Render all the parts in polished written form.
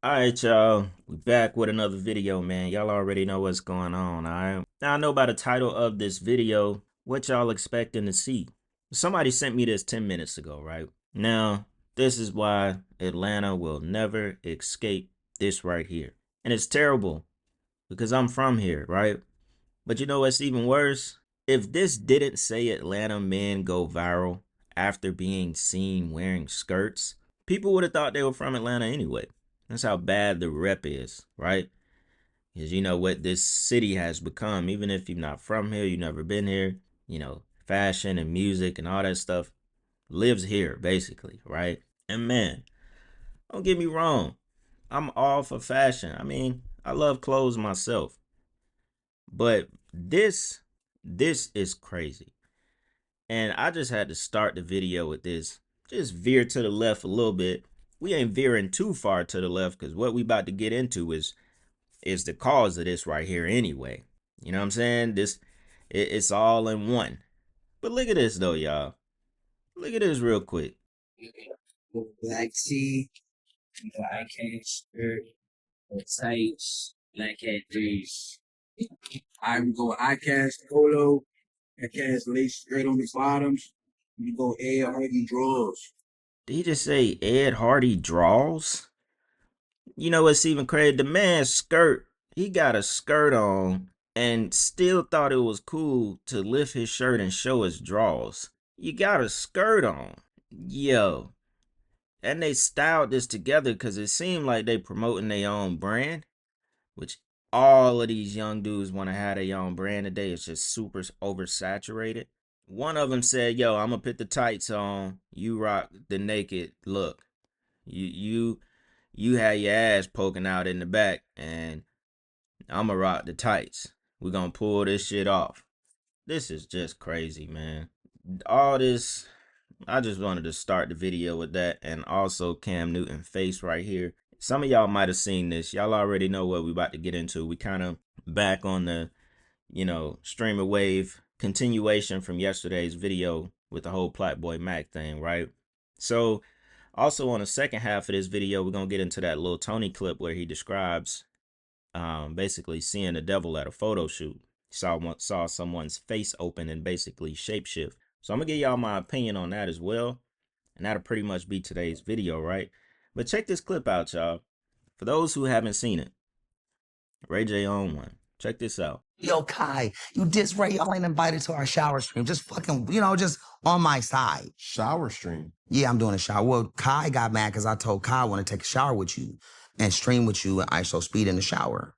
All right, y'all. We back with another video, man. Y'all already know what's going on, all right? Now, I know by the title of this video what y'all expecting to see. Somebody sent me this 10 minutes ago, right? Now, this is why Atlanta will never escape this right here. And it's terrible because I'm from here, right? But you know what's even worse? If this didn't say Atlanta men go viral after being seen wearing skirts, people would have thought they were from Atlanta anyway. That's how bad the rep is, right? Because you know what this city has become. Even if you're not from here, you've never been here, you know, fashion and music and all that stuff lives here, basically, right? And man, don't get me wrong. I'm all for fashion. I mean, I love clothes myself. But this is crazy. And I just had to start the video with this. Just veer to the left a little bit. We ain't veering too far to the left because what we about to get into is the cause of this right here anyway. You know what I'm saying? It's all in one. But look at this though, y'all. Look at this real quick. Black tee, black cat shirt, tights, black cat jeans. I would go ICAST polo, ICAST lace straight on the bottoms. You go Ed Hardy drawers. Did he just say Ed Hardy draws? You know what's even crazy? The man's skirt, he got a skirt on and still thought it was cool to lift his shirt and show his drawers. You got a skirt on. Yo. And they styled this together because it seemed like they promoting their own brand, which all of these young dudes want to have their own brand today. It's just super oversaturated. One of them said, yo, I'm going to put the tights on. You rock the naked look. You had your ass poking out in the back, and I'm going to rock the tights. We're going to pull this shit off. This is just crazy, man. All this, I just wanted to start the video with that, and also Cam Newton face right here. Some of y'all might have seen this. Y'all already know what we about to get into. We kind of back on the, you know, streamer wave continuation from yesterday's video with the whole Platboy Mac thing, right? So also on the second half of this video, we're going to get into that Lil Tony clip where he describes basically seeing the devil at a photo shoot. Saw someone's face open and basically shapeshift. So I'm going to give y'all my opinion on that as well. And that'll pretty much be today's video, right? But check this clip out, y'all. For those who haven't seen it, Ray J on one. Check this out. Yo, Kai, you diss Ray. Y'all ain't invited to our shower stream. Just fucking, you know, just on my side. Shower stream? Yeah, I'm doing a shower. Well, Kai got mad because I told Kai I want to take a shower with you and stream with you and ISO speed in the shower.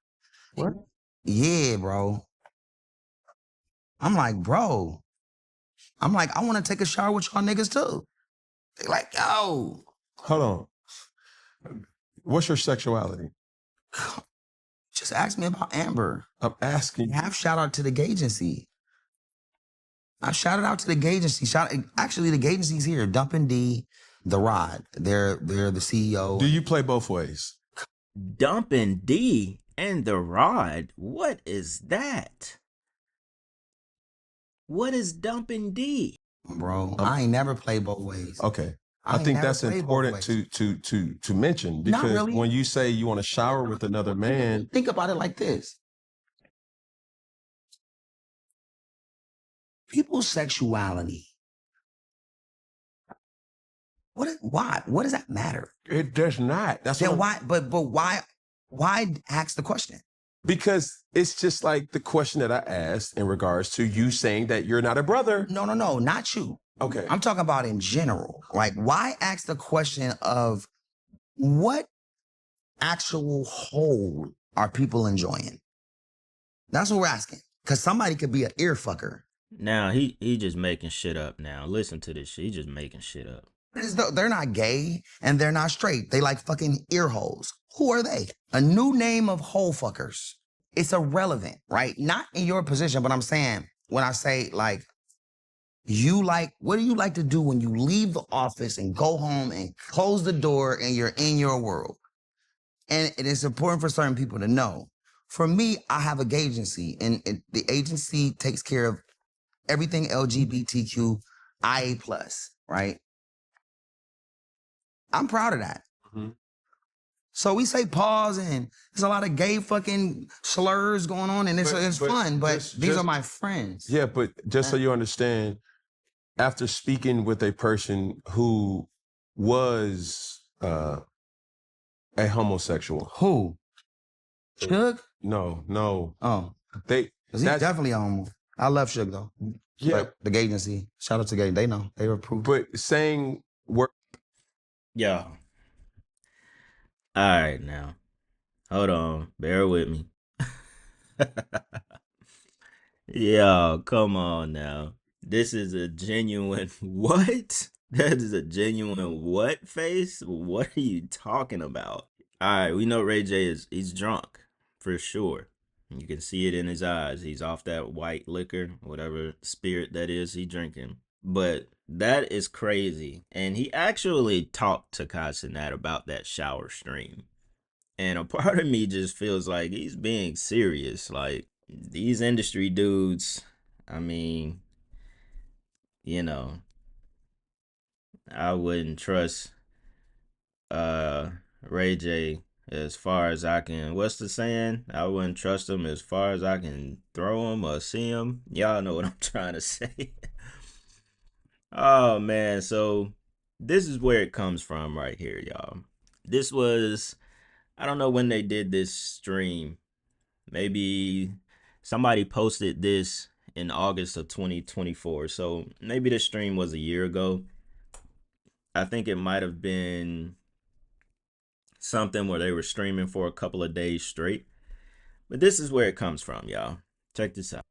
What? Yeah, bro. I'm like, bro. I'm like, I want to take a shower with y'all niggas too. They like, yo. Hold on. What's your sexuality? Just ask me about Amber. I'm asking. Have shout out to the gay agency. I shouted out to the gay agency. Actually, the gay agency's here. Dumpin' D, The Rod. They're the CEO. Do you play both ways? Dumpin' D and The Rod. What is that? What is Dumpin' D? Bro, I ain't never played both ways. Okay. I think that's important to mention, because really. When you say you want to shower with another man, think about it like this. People's sexuality. Why? What does that matter? it does not. That's Then what why? But why ask the question? because it's just like the question that I asked in regards to you saying that you're not a brother. No, not you. Okay. I'm talking about in general. Like, why ask the question of what actual whole are people enjoying? That's what we're asking. Because somebody could be an ear fucker. Now, he just making shit up now. Listen to this shit. He just making shit up. They're not gay and they're not straight. They like fucking ear holes. Who are they? A new name of hole fuckers. It's irrelevant, right? Not in your position, but I'm saying, when I say like, what do you like to do when you leave the office and go home and close the door and you're in your world? And it is important for certain people to know. For me, I have a gay agency, and the agency takes care of everything LGBTQIA+, right? I'm proud of that. Mm-hmm. So we say pause, and there's a lot of gay fucking slurs going on, and it's fun, but these are my friends. Yeah, but just so you understand, after speaking with a person who was a homosexual. Who? Suge? No. Oh. He's definitely a homo. I love Suge though. Yeah. But the gay agency, shout out to gay, they know. They approve. But saying Yeah. All right, now. Hold on. Bear with me. Yo, come on now. This is a genuine what? That is a genuine what face? What are you talking about? Alright, we know Ray J he's drunk, for sure. You can see it in his eyes. He's off that white liquor, whatever spirit that is he drinking. But that is crazy. And he actually talked to Kai Cenat about that shower stream. And a part of me just feels like he's being serious. Like, these industry dudes, I mean, you know, I wouldn't trust Ray J as far as I can. What's the saying? I wouldn't trust him as far as I can throw him or see him. Y'all know what I'm trying to say. Oh man, so this is where it comes from right here, y'all. This was, I don't know when they did this stream. Maybe somebody posted this in August of 2024. So maybe the stream was a year ago. I think it might have been something where they were streaming for a couple of days straight. But this is where it comes from, y'all. Check this out.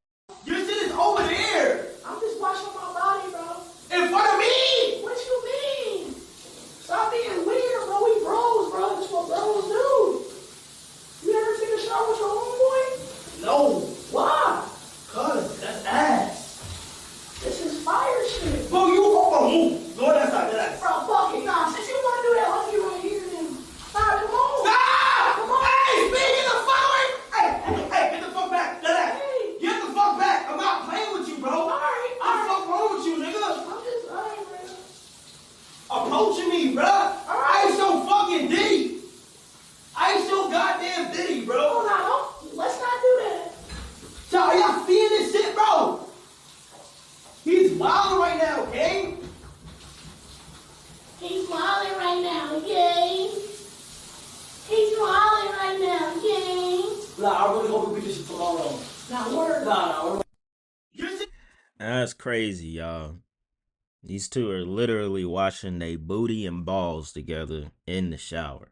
Your shit is over there. I'm just washing my body, bro. In front of me? What you mean? Stop being weird, bro. We bros, bro. That's what bros do. You ever seen a shower with your homeboy? No. Why? Cause that's ass. This is fire shit. Bro, you move. Go that side, that side. Bro, fuck it. Nah, since you wanna do that, let's get right here then. Stop, come on. Stop! Come on. Hey, speed, get the fuck away. Hey, get the fuck back. That. Hey. Get the fuck back. I'm not playing with you, bro. Alright. What the fuck wrong with you, nigga? I'm just lying, man. Approaching me, bro. Alright. I ain't so fucking Diddy. I ain't so goddamn Diddy, bro. Hold on, let's not do that. Y'all feeling this shit, bro? He's wilding right now, okay? He's wilding right now, okay? He's wilding right now, okay? Nah, I really hope we beat this shit tomorrow. Nah, word. Nah, word. That's crazy, y'all. These two are literally washing their booty and balls together in the shower.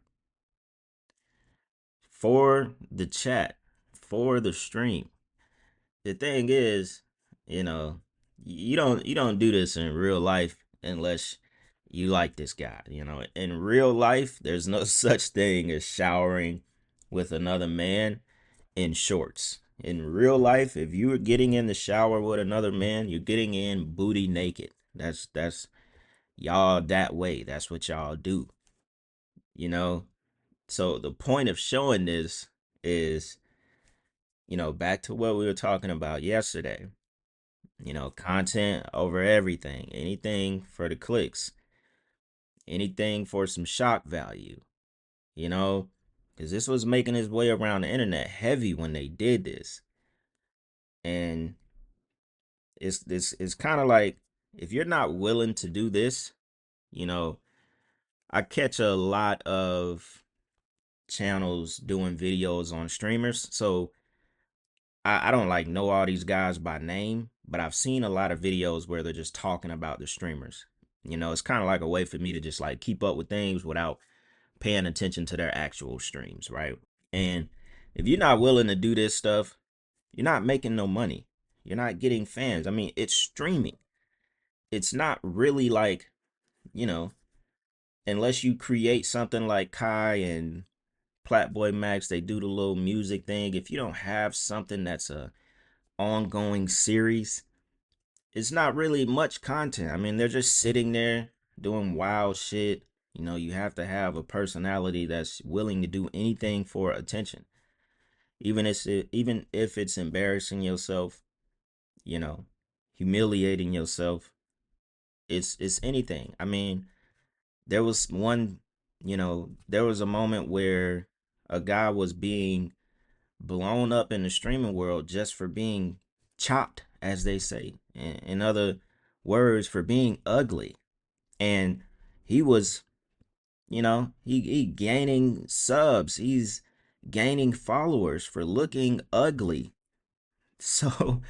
For the chat, for the stream. The thing is, you know, you don't do this in real life unless you like this guy. You know, in real life, there's no such thing as showering with another man in shorts. In real life, if you are getting in the shower with another man, you're getting in booty naked. That's y'all that way. That's what y'all do. You know? So the point of showing this is, you know, back to what we were talking about yesterday. You know, content over everything. Anything for the clicks. Anything for some shock value. You know, because this was making its way around the internet heavy when they did this. And it's kind of like, if you're not willing to do this, you know, I catch a lot of channels doing videos on streamers. So I don't like know all these guys by name, but I've seen a lot of videos where they're just talking about the streamers. You know, it's kind of like a way for me to just like keep up with things without paying attention to their actual streams, right? And if you're not willing to do this stuff, you're not making no money. You're not getting fans. I mean, it's streaming. It's not really like, you know, unless you create something like Kai and Platboy Max, they do the little music thing. If you don't have something that's a ongoing series, it's not really much content. I mean, they're just sitting there doing wild shit. You know, you have to have a personality that's willing to do anything for attention. Even if it's embarrassing yourself, you know, humiliating yourself, it's anything. I mean, there was one You know, there was a moment where a guy was being blown up in the streaming world just for being chopped, as they say. In other words, for being ugly. And he was, you know, he gaining subs. He's gaining followers for looking ugly. So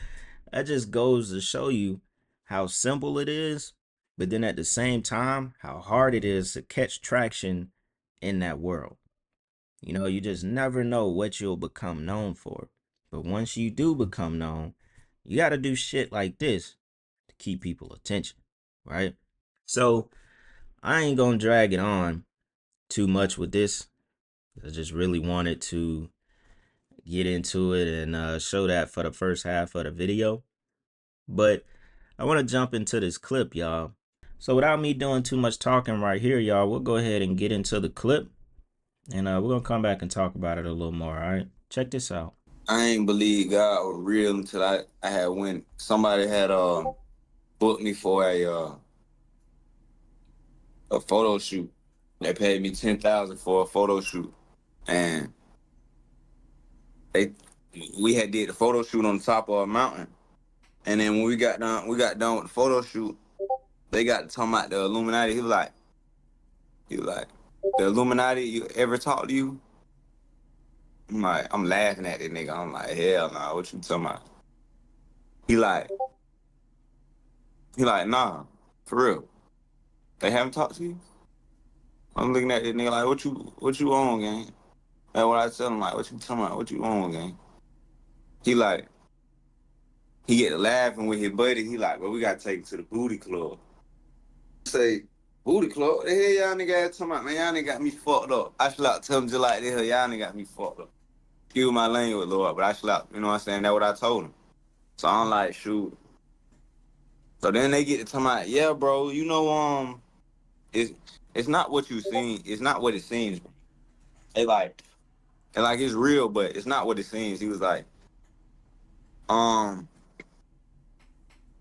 that just goes to show you how simple it is, but then at the same time, how hard it is to catch traction in that world. You know, you just never know what you'll become known for. But once you do become known, you got to do shit like this to keep people attention, right? So I ain't gonna drag it on too much with this. I just really wanted to get into it and show that for the first half of the video. But I want to jump into this clip, y'all. So without me doing too much talking right here, y'all, we'll go ahead and get into the clip. And we're going to come back and talk about it a little more, all right? Check this out. I ain't believe God was real until I had went. Somebody had booked me for a photo shoot. They paid me $10,000 for a photo shoot, and we had did the photo shoot on the top of a mountain. And then when we got done with the photo shoot, they got to talking about the Illuminati. He was like, the Illuminati, you ever talk to you? I'm laughing at this nigga. I'm like, hell nah, what you talking about? He like, nah, for real. They haven't talked to you? I'm looking at this nigga like, what you on, gang? That's what I tell him, like, what you talking about? What you on, gang? He like, he get to laughing with his buddy. He like, well, we gotta take him to the booty club. Say, booty club? What the hell y'all nigga talking about? Man, y'all nigga got me fucked up. I slapped tell him just like this, y'all nigga got me fucked up. Excuse my language, Lord, but I slapped, you know what I'm saying? That's what I told him. So I'm like, shoot. So then they get to talking about, yeah, bro, you know, it's not what you seen, it's not what it seems. They like it's real, but it's not what it seems. He was like,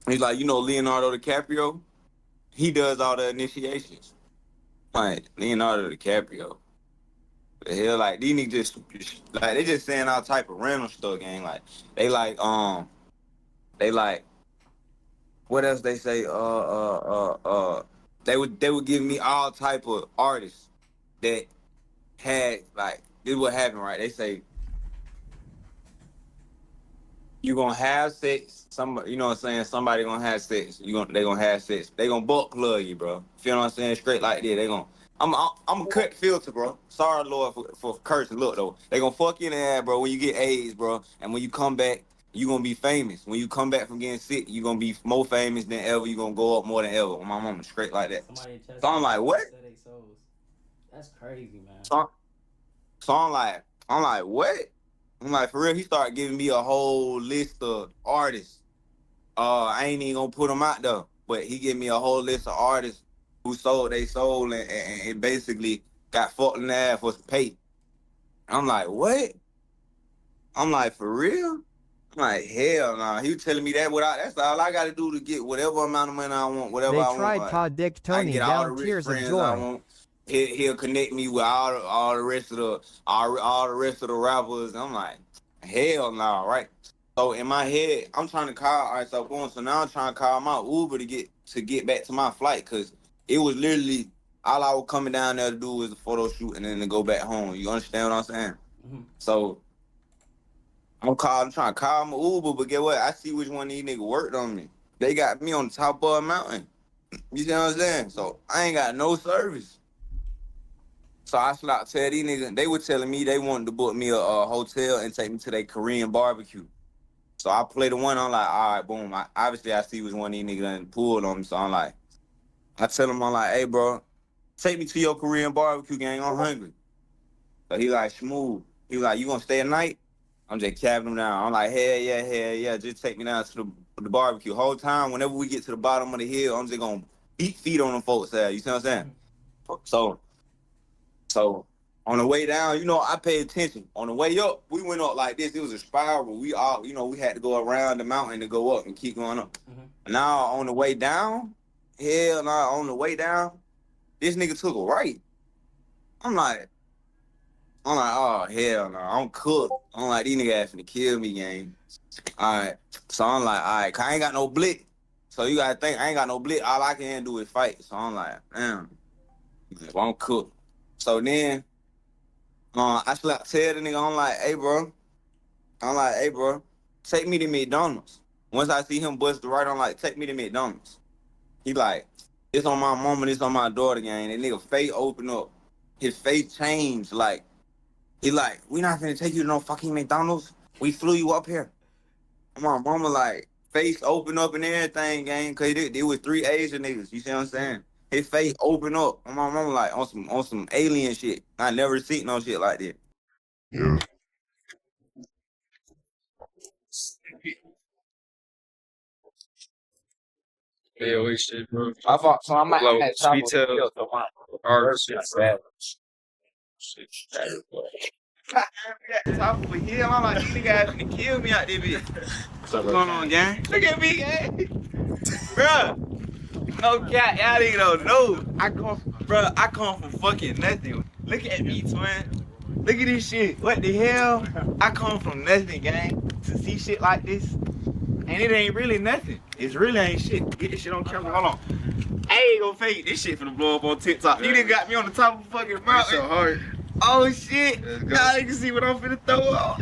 he's like, you know, Leonardo DiCaprio, he does all the initiations. Like Leonardo DiCaprio. The hell, like these niggas just like they just saying all type of random stuff, gang. Like they like what else they say? They would give me all type of artists that had like this what happened, right? They say you gonna have sex. Somebody, you know what I'm saying? Somebody gonna have sex. They gonna have sex. They gonna butt plug you, bro. Feel what I'm saying? Straight like that. They gonna. I'm a cut filter, bro. Sorry, Lord, for cursing. Look though, they gonna fuck you in the ass, bro. When you get AIDS, bro, and when you come back, you gonna be famous. When you come back from getting sick, you gonna be more famous than ever. You gonna go up more than ever. My mama straight like that. So I'm like, what? That's crazy, man. So I'm like, what? I'm like, for real, he started giving me a whole list of artists. I ain't even gonna put them out there, but he gave me a whole list of artists who sold they soul and basically got fucked in the ass for some pay. I'm like, what? I'm like, for real? I'm like, hell nah. He was telling me that that's all I gotta do to get whatever amount of money I want, whatever I want. They tried Like, to dick I Tony get all the down rich tears of friends I joy. want. He'll connect me with all the rest of the rappers. I'm like, hell no, nah, right? So in my head, I'm trying to call. All right, so boom. So now I'm trying to call my Uber to get back to my flight because it was literally all I was coming down there to do was a photo shoot and then to go back home. You understand what I'm saying? Mm-hmm. So I'm trying to call my Uber, but get what? I see which one of these niggas worked on me. They got me on the top of a mountain. You see what I'm saying? So I ain't got no service. So I slapped tell these niggas, they were telling me they wanted to book me a hotel and take me to their Korean barbecue. So I play the one, I'm like, all right, boom. Obviously, I see which one of these niggas done pulled on me. So I'm like, I tell him, I'm like, hey, bro, take me to your Korean barbecue, gang. I'm hungry. So he like, smooth. He was like, you gonna stay at night? I'm just capping him down. I'm like, hell yeah. Just take me down to the barbecue. Whole time, whenever we get to the bottom of the hill, I'm just gonna beat feet on them folks' ass. You see what I'm saying? So on the way down, you know, I paid attention. On the way up, we went up like this. It was a spiral. We all, you know, we had to go around the mountain to go up and keep going up. Mm-hmm. Now on the way down, on the way down, this nigga took a right. I'm like, oh hell no, I'm cooked. I'm like, these niggas finna kill me, gang. All right, so I'm like, all right, 'cause I ain't got no blick. So you gotta think, I ain't got no blick. All I can do is fight. So I'm like, damn, well, I'm cooked. So then, I tell the nigga, I'm like, hey, bro, take me to McDonald's. Once I see him bust the right, I'm like, take me to McDonald's. He like, it's on my mama, it's on my daughter, gang. That nigga face open up. His face changed. Like, he like, we not finna take you to no fucking McDonald's. We flew you up here. My mama like, face open up and everything, gang. Cause it was 3 Asian niggas. You see what I'm saying? His face open up. My mama like, on some alien shit. I never seen no shit like that. Yeah. Yeah, we shit, bro. I thought so. I might Like, have trouble with speed the so my Our shit shit, bad. shit. Top of a hill, I'm like, these niggas finna kill me out there, bitch. What's going on, gang? Look at me, gang. Bruh, no cat, y'all niggas don't know. I come from fucking nothing. Look at me, twin. Look at this shit. What the hell? I come from nothing, gang. To see shit like this. And it ain't really nothing. It really ain't shit. Get this shit on camera. Hold on. I ain't gonna fake this shit finna blow up on TikTok. You done got me on the top of the fucking mountain. So hard. Oh shit! Let's go. Now you can see what I'm finna throw up.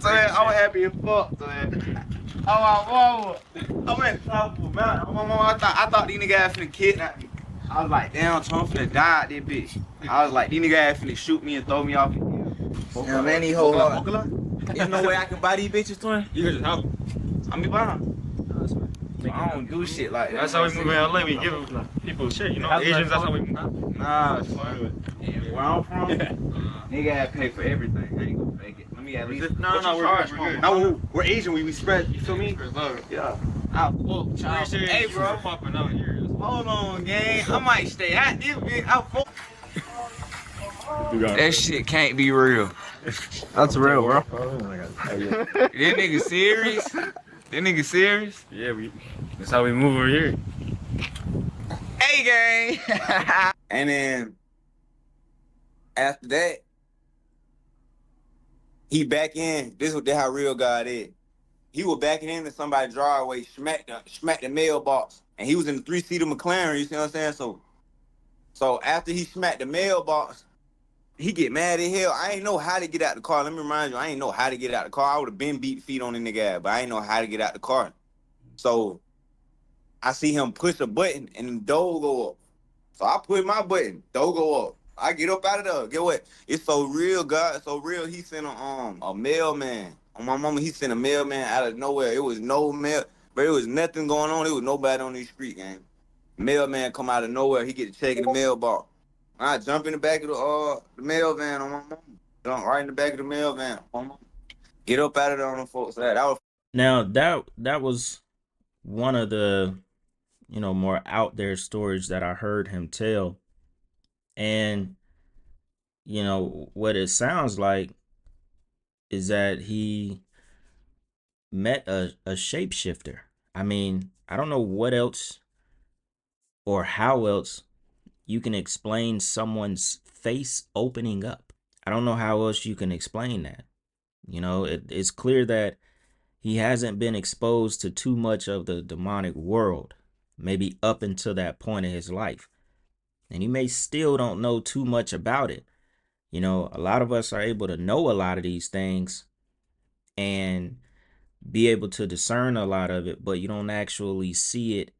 So I'm happy as fuck. So oh my mama, I'm at the top of the mountain. Oh my mama, I thought these niggas finna kidnap me. I was like, damn, so I'm finna die out this bitch. I was like, these niggas finna shoot me and throw me off. Yeah, man, these whole there's no way I can buy these bitches, twin. You can just help. I'm be buying. I don't do shit like that. That's how we move in LA. We give people shit, you know. Asians, that's how we move. Nah, twin. Where I'm from, nigga had to pay for everything. I ain't gonna fake it. Let me at least. No, we're good. No, we're Asian. We spread. You feel me? Yeah. Hey, bro. Popping out here. Hold on, gang. I might stay at this bitch. That shit can't be real. That's real, bro. That nigga serious? That nigga serious? Yeah, that's how we move over here. Hey, gang. And then after that, he back in. This is how real God is. He was backing into somebody's driveway, smacked the mailbox, and he was in the 3-seater McLaren. You see what I'm saying? So after he smacked the mailbox, he get mad as hell. I ain't know how to get out the car. Let me remind you, I ain't know how to get out the car. I would have been beat feet on the nigga ass, but I ain't know how to get out the car. So I see him push a button and the door go up. So I push my button, door go up. I get up out of there. Get what? It's so real, God. It's so real. He sent a mailman. On my mama, he sent a mailman out of nowhere. It was no mail, but it was nothing going on. It was nobody on the street, gang. Mailman come out of nowhere. He get to check in the mailbox. I jump in the back of the mail van on my mama. Jump right in the back of the mail van on my mama. Get up out of there on the folks. That was Now that was one of the, more out there stories that I heard him tell. And, what it sounds like is that he met a shapeshifter. I mean, I don't know what else or how else you can explain someone's face opening up. I don't know how else you can explain that. It's clear that he hasn't been exposed to too much of the demonic world, maybe up until that point in his life. And he may still don't know too much about it. A lot of us are able to know a lot of these things and be able to discern a lot of it, but you don't actually see it,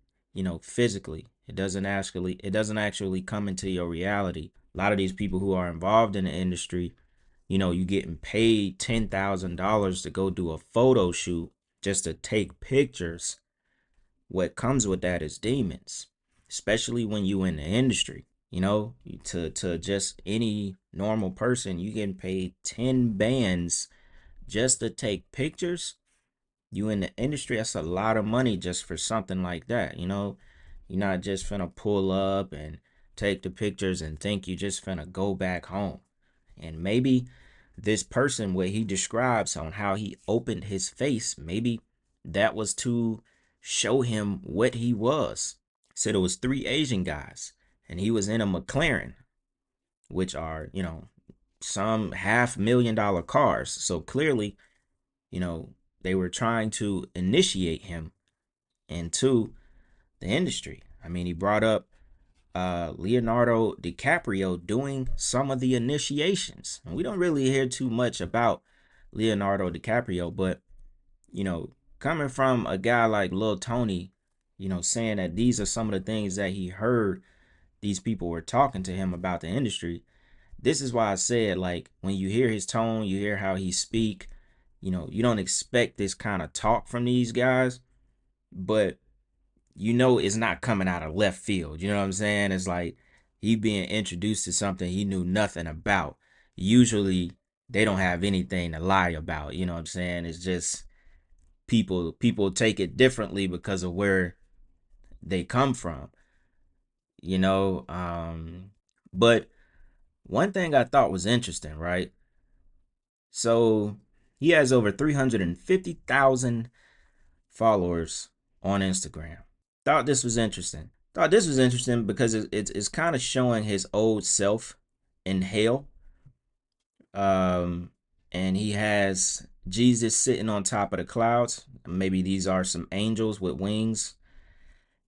physically. It doesn't actually come into your reality. A lot of these people who are involved in the industry, you getting paid $10,000 to go do a photo shoot just to take pictures. What comes with that is demons, especially when you in the industry. To just any normal person, you getting paid 10 bands just to take pictures. You in the industry, that's a lot of money just for something like that. You're not just finna pull up and take the pictures and think you just finna go back home. And maybe this person, what he describes on how he opened his face, maybe that was to show him what he was. Said it was 3 Asian guys and he was in a McLaren. which are, some $500,000 cars. So clearly, they were trying to initiate him into the industry. I mean, he brought up Leonardo DiCaprio doing some of the initiations. And we don't really hear too much about Leonardo DiCaprio, but, coming from a guy like Lil Tony, saying that these are some of the things that he heard these people were talking to him about the industry. This is why I said, like, when you hear his tone, you hear how he speak, you don't expect this kind of talk from these guys, but it's not coming out of left field. You know what I'm saying? It's like he being introduced to something he knew nothing about. Usually they don't have anything to lie about. You know what I'm saying? It's just people take it differently because of where they come from. But one thing I thought was interesting, right? So he has over 350,000 followers on Instagram. Thought this was interesting. Because it's kind of showing his old self in hell. And he has Jesus sitting on top of the clouds. Maybe these are some angels with wings.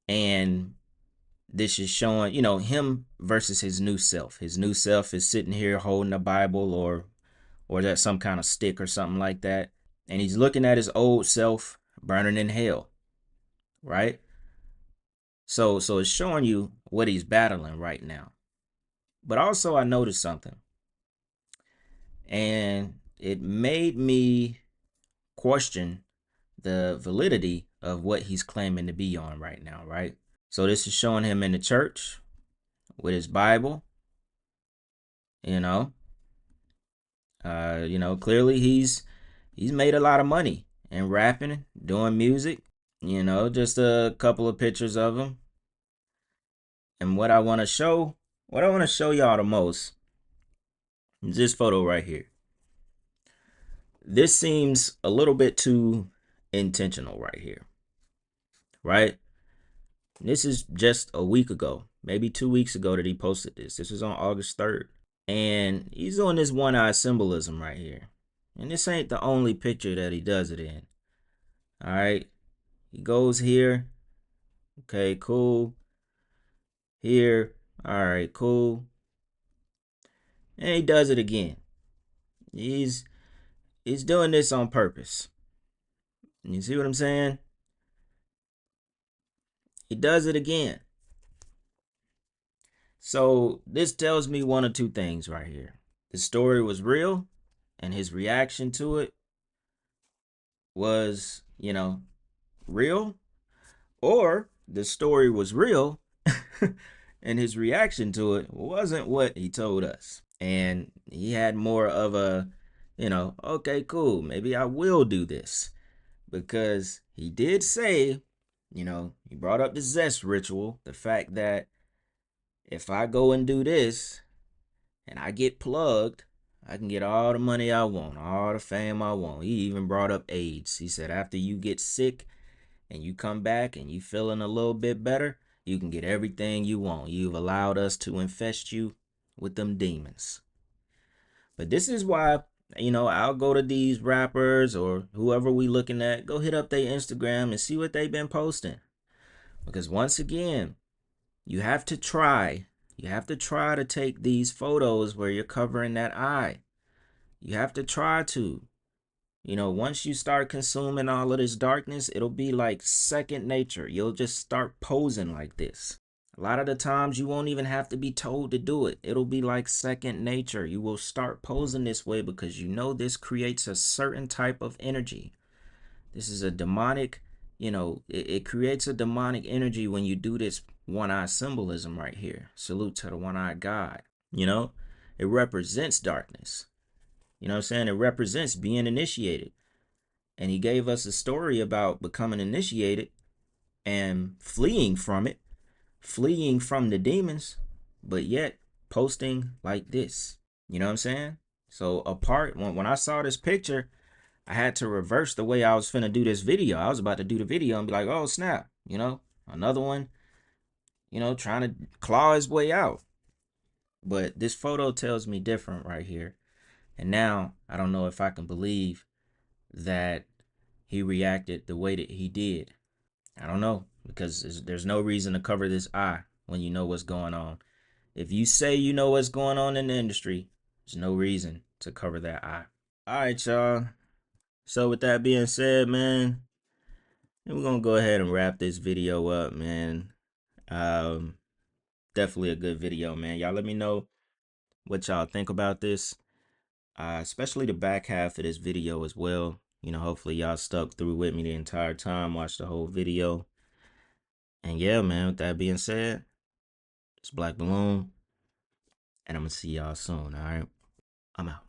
And this is showing, him versus his new self. His new self is sitting here holding a Bible or that some kind of stick or something like that. And he's looking at his old self burning in hell. Right? So it's showing you what he's battling right now. But also I noticed something. And it made me question the validity of what he's claiming to be on right now, right? So this is showing him in the church with his Bible. Clearly he's made a lot of money in rapping, doing music. Just a couple of pictures of him. And what I want to show y'all the most is this photo right here. This seems a little bit too intentional right here, right? This is just a week ago, maybe 2 weeks ago that he posted this. This was on August 3rd. And he's doing this one-eye symbolism right here. And this ain't the only picture that he does it in. All right. He goes here. Okay, cool. Here. All right, cool. And he does it again. He's doing this on purpose. You see what I'm saying? He does it again. So this tells me one or two things right here. The story was real, and his reaction to it was, real, or the story was real and his reaction to it wasn't what he told us. And he had more of a, okay, cool, maybe I will do this. Because he did say, he brought up the zest ritual, the fact that if I go and do this and I get plugged, I can get all the money I want, all the fame I want. He even brought up AIDS. He said after you get sick and you come back and you feeling a little bit better, you can get everything you want. You've allowed us to infest you with them demons. But this is why, I'll go to these rappers or whoever we looking at, go hit up their Instagram and see what they've been posting. Because once again, you have to try to take these photos where you're covering that eye. You have to try to. Once you start consuming all of this darkness, it'll be like second nature. You'll just start posing like this. A lot of the times you won't even have to be told to do it. It'll be like second nature. You will start posing this way because this creates a certain type of energy. This is a demonic, it creates a demonic energy when you do this one-eye symbolism right here. Salute to the one-eyed God. It represents darkness. You know what I'm saying? It represents being initiated. And he gave us a story about becoming initiated and fleeing from it, fleeing from the demons, but yet posting like this. You know what I'm saying? So when I saw this picture, I had to reverse the way I was finna do this video. I was about to do the video and be like, oh, snap. Another one, trying to claw his way out. But this photo tells me different right here. And now I don't know if I can believe that he reacted the way that he did. I don't know, because there's no reason to cover this eye when you know what's going on. If you say you know what's going on in the industry, there's no reason to cover that eye. All right, y'all. So with that being said, man, we're gonna go ahead and wrap this video up, man. Definitely a good video, man. Y'all let me know what y'all think about this. Especially the back half of this video as well. You know, hopefully y'all stuck through with me the entire time, watched the whole video. And yeah, man, with that being said, it's Black Balloon, and I'm gonna see y'all soon, all right? I'm out.